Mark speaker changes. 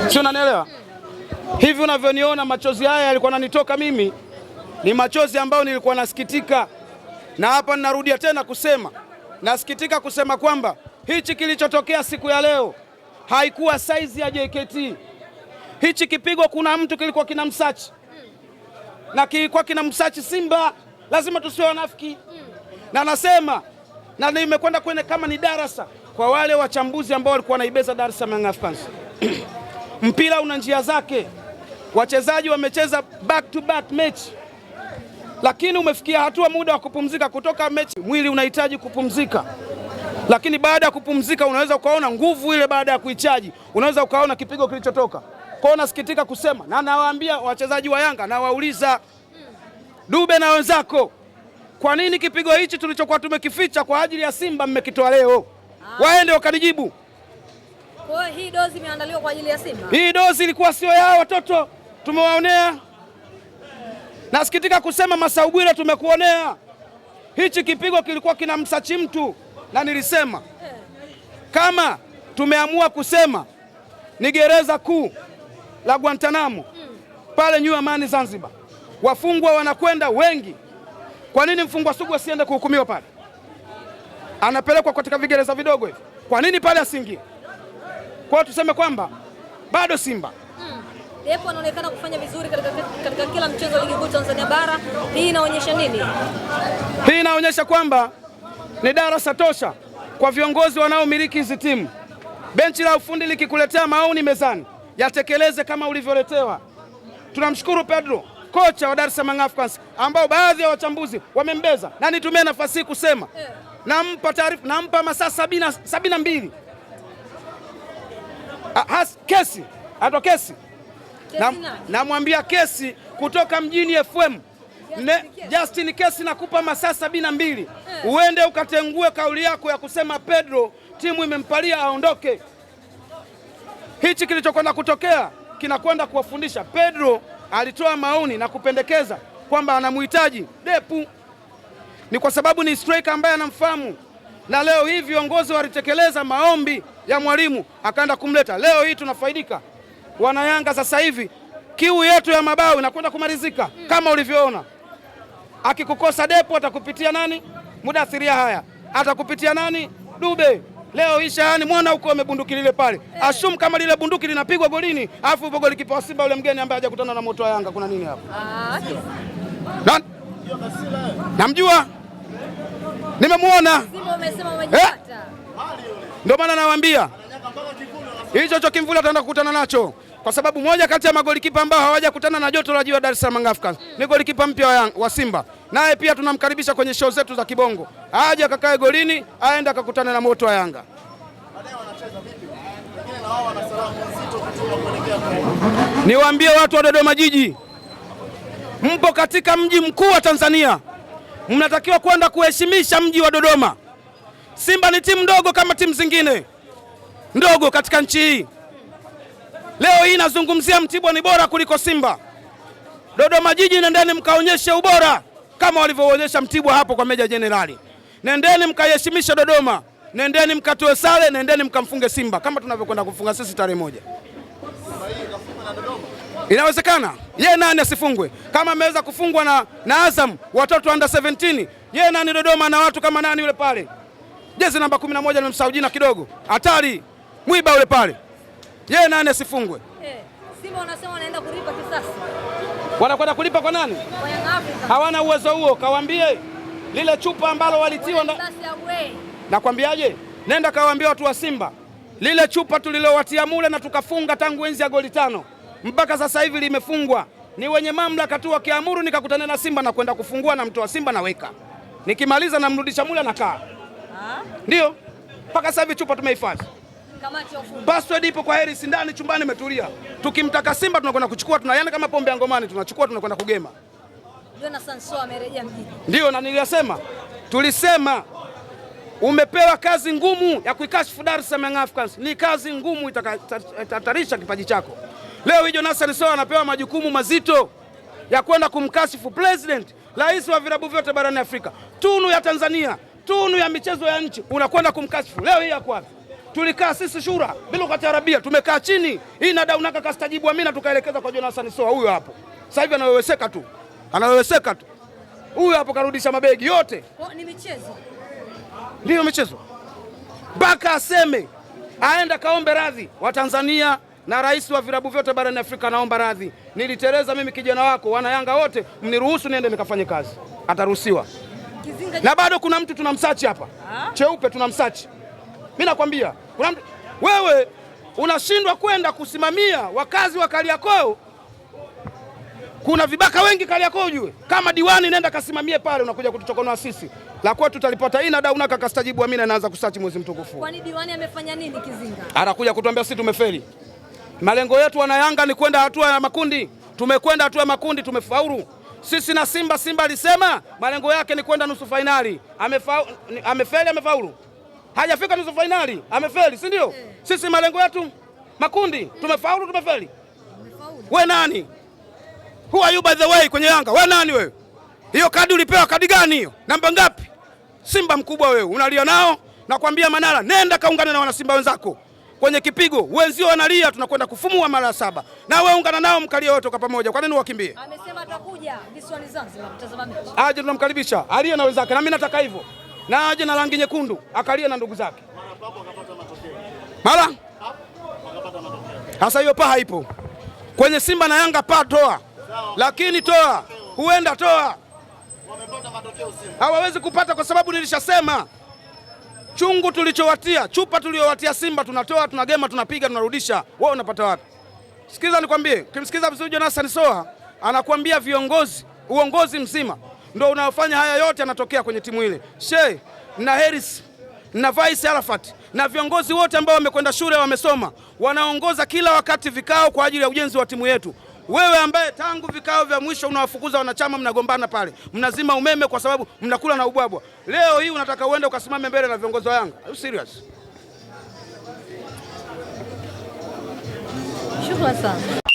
Speaker 1: Sio, unanielewa? Hivi unavyoniona machozi haya yalikuwa yananitoka mimi, ni machozi ambayo nilikuwa nasikitika. Na hapa ninarudia tena kusema, nasikitika kusema kwamba hichi kilichotokea siku ya leo haikuwa saizi ya JKT. Hichi kipigo kuna mtu kilikuwa kinamsachi, na kilikuwa kinamsachi Simba. Lazima tusiwe wanafiki. Na nasema, na nimekwenda kwenye kama ni darasa kwa wale wachambuzi ambao walikuwa wanaibeza Dar es Salaam Africans. Mpira una njia zake. Wachezaji wamecheza back to back match, lakini umefikia hatua muda wa kupumzika kutoka mechi, mwili unahitaji kupumzika. Lakini baada ya kupumzika unaweza ukaona nguvu ile, baada ya kuichaji unaweza ukaona kipigo kilichotoka. Kwa hiyo nasikitika kusema, na nawaambia wachezaji wa Yanga, na wauliza Dube na wenzako, kwa nini kipigo hichi tulichokuwa tumekificha kwa ajili ya Simba mmekitoa leo? Waende wakanijibu.
Speaker 2: Kwa hiyo hii dozi imeandaliwa kwa ajili ya Simba?
Speaker 1: Hii dozi ilikuwa sio yao watoto, tumewaonea. Nasikitika kusema Masaubwile, tumekuonea. Hichi kipigo kilikuwa kinamsachi mtu, na nilisema kama tumeamua kusema ni gereza kuu la Guantanamo pale New Amani Zanzibar, wafungwa wanakwenda wengi. Kwa nini mfungwa sugu asiende kuhukumiwa pale? Anapelekwa katika vigereza vidogo hivi. Kwa nini pale asingie? Kwa tuseme kwamba bado Simba
Speaker 2: Depo anaonekana kufanya vizuri katika kila mchezo ligi kuu Tanzania bara. Hii inaonyesha nini?
Speaker 1: Hii inaonyesha kwamba ni darasa tosha kwa viongozi wanaomiliki hizi timu. Benchi la ufundi likikuletea maoni mezani, yatekeleze kama ulivyoletewa. Tunamshukuru Pedro, kocha wa Dar es Salaam Africans, ambao baadhi ya wachambuzi wamembeza, na nitumie nafasi hii kusema nampa taarifa, nampa masaa 72. Kesi ato kesi namwambia kesi kutoka Mjini FM Justin Kesi, nakupa masaa 72 uende ukatengue kauli yako ya kusema Pedro timu imempalia aondoke. Hichi kilichokwenda kutokea kinakwenda kuwafundisha. Pedro alitoa maoni na kupendekeza kwamba anamhitaji Depu, ni kwa sababu ni striker ambaye anamfahamu, na leo hii viongozi walitekeleza maombi ya mwalimu akaenda kumleta. Leo hii tunafaidika. Wana Yanga sasa hivi kiu yetu ya mabao inakwenda kumalizika. Kama ulivyoona, akikukosa Depo atakupitia nani? Mudathiria haya atakupitia nani? Dube. Leo hii Shahani mwana huko amebunduki lile pale. Ashum kama lile bunduki linapigwa golini, alafu upo goli kipa Simba yule mgeni ambaye hajakutana na moto wa Yanga, kuna nini hapo? Namjua. Nimemuona.
Speaker 2: Simba umesema umejipata.
Speaker 1: Ndio maana nawaambia hicho cho kimvula ataenda kukutana nacho, kwa sababu moja kati ya magolikipa ambao hawajakutana na joto la jua Dar es Salaam Africans ni golikipa mpya wa Simba. Naye pia tunamkaribisha kwenye show zetu za kibongo, aje akakae golini, aende akakutana na moto wa Yanga. Niwaambie watu wa Dodoma Jiji, mpo katika mji mkuu wa Tanzania, mnatakiwa kwenda kuheshimisha mji wa Dodoma. Simba ni timu ndogo kama timu zingine ndogo katika nchi hii. Leo hii nazungumzia Mtibwa ni bora kuliko Simba. Dodoma Jiji, nendeni mkaonyeshe ubora kama walivyoonyesha Mtibwa hapo kwa Meja Jenerali. Nendeni mkaiheshimisha Dodoma, nendeni mkatoe sare, nendeni mkamfunge Simba kama tunavyokwenda kufunga sisi tarehe 1. Inawezekana. Yeye nani asifungwe? Kama ameweza kufungwa na Azam watoto under 17, yeye nani Dodoma na watu kama nani yule pale? Jezi namba 11 na msaujina kidogo. Hatari. Mwiba yule pale. Yeye nani asifungwe?
Speaker 2: Simba wanasema wanaenda kulipa kisasi.
Speaker 1: Wanakwenda kulipa kwa nani?
Speaker 2: Kwa Young Africans.
Speaker 1: Hawana uwezo huo. Kawaambie lile chupa ambalo walitiwa nakwambiaje? Nenda kawaambia watu wa Simba, lile chupa tulilowatia mule na tukafunga tangu enzi ya goli 5 mpaka sasa hivi limefungwa. Ni wenye mamlaka tu wakiamuru nikakutana na Simba na kwenda kufungua na mtu wa Simba naweka. Nikimaliza namrudisha mule na kaa. Ndio. Mpaka sasa hivi chupa tumehifadhi.
Speaker 2: Kamati ya ufundi.
Speaker 1: Password ipo kwa heri sindani chumbani imetulia. Tukimtaka Simba tunakwenda kuchukua, tunayana kama pombe ya ngomani, tunachukua tunakwenda kugema.
Speaker 2: Jonathan Soa amerejea mjini.
Speaker 1: Ndio, na nilisema, tulisema umepewa kazi ngumu ya kuikashifu Dar es Salaam Africans. Ni kazi ngumu, itahatarisha kipaji chako. Leo hii Jonathan Soa anapewa majukumu mazito ya kwenda kumkashifu president, rais wa vilabu vyote barani Afrika. Tunu ya Tanzania, tunu ya michezo ya nchi, unakwenda kumkashifu. Leo hii yako wapi? tulikaa sisi shura bila kutarabia, tumekaa chini hii na Daunaka kastajibu Amina, tukaelekeza kwa Jonas Soa. Huyo hapo sasa hivi anaweweseka tu, huyo hapo karudisha mabegi yote.
Speaker 2: Ni michezo,
Speaker 1: ndio michezo, mpaka aseme aenda kaombe radhi wa Tanzania na rais wa vilabu vyote barani Afrika, naomba radhi, niliteleza mimi, kijana wako, wana Yanga wote mniruhusu niende nikafanye kazi. Ataruhusiwa. Na bado kuna mtu tunamsachi hapa cheupe, tunamsachi. Mimi nakwambia kuna mtu, wewe unashindwa kwenda kusimamia wakazi wa Kariakoo. Kuna vibaka wengi Kariakoo ujue, kama diwani nenda kasimamie pale, unakuja kutuchokonoa sisi. La kwa tutalipata hii na Daunaka kastajibu Amina, anaanza kusachi mwezi mtukufu.
Speaker 2: Kwani diwani amefanya nini Kizinga?
Speaker 1: Anakuja kutuambia sisi tumefeli. Malengo yetu wana Yanga ni kwenda hatua ya makundi. Tumekwenda hatua ya makundi, tumefaulu. Sisi na Simba alisema malengo yake ni kwenda nusu fainali. Amefeli, amefaulu? Hajafika nusu fainali, amefeli, si ndio? Sisi malengo yetu makundi, tumefaulu, tumefeli. We nani? Who are you by the way kwenye Yanga? We nani wewe? Hiyo kadi ulipewa kadi gani hiyo? Namba ngapi? Simba mkubwa wewe, unalia nao? Nakwambia Manara, nenda kaungane na wana Simba wenzako kwenye kipigo. Wenzio wanalia, tunakwenda kufumua mara 7. Na wewe ungana nao, mkalie wote kwa pamoja. Kwa nini wakimbie?
Speaker 2: Amesema atakuja visiwani Zanzibar kutazama mechi.
Speaker 1: Aje, tunamkaribisha. Alie na wenzake. Na mimi nataka hivyo. Na aje na rangi nyekundu, akalie na ndugu zake. Mara? Sasa hiyo paha ipo. Kwenye Simba na Yanga toa. Lakini toa. Huenda toa. Wamepata matokeo Simba. Hawawezi kupata kwa sababu nilishasema. Chungu tulichowatia, chupa tuliowatia Simba tunatoa, tunagema, tunapiga, tunarudisha. Wewe unapata wapi? Sikiza nikwambie, kimsikiza vizuri Jonas Soa, anakuambia uongozi mzima ndio unaofanya haya yote yanatokea kwenye timu ile. Sheikh na Harris na Vice Arafat na viongozi wote ambao wamekwenda shule, wamesoma, wanaongoza kila wakati vikao kwa ajili ya ujenzi wa timu yetu. Wewe ambaye tangu vikao vya mwisho unawafukuza wanachama, mnagombana pale, mnazima umeme kwa sababu mnakula na ubwabwa. Leo hii unataka uende ukasimame mbele na viongozi wa Yanga? Are you serious?
Speaker 2: Shukrani sana.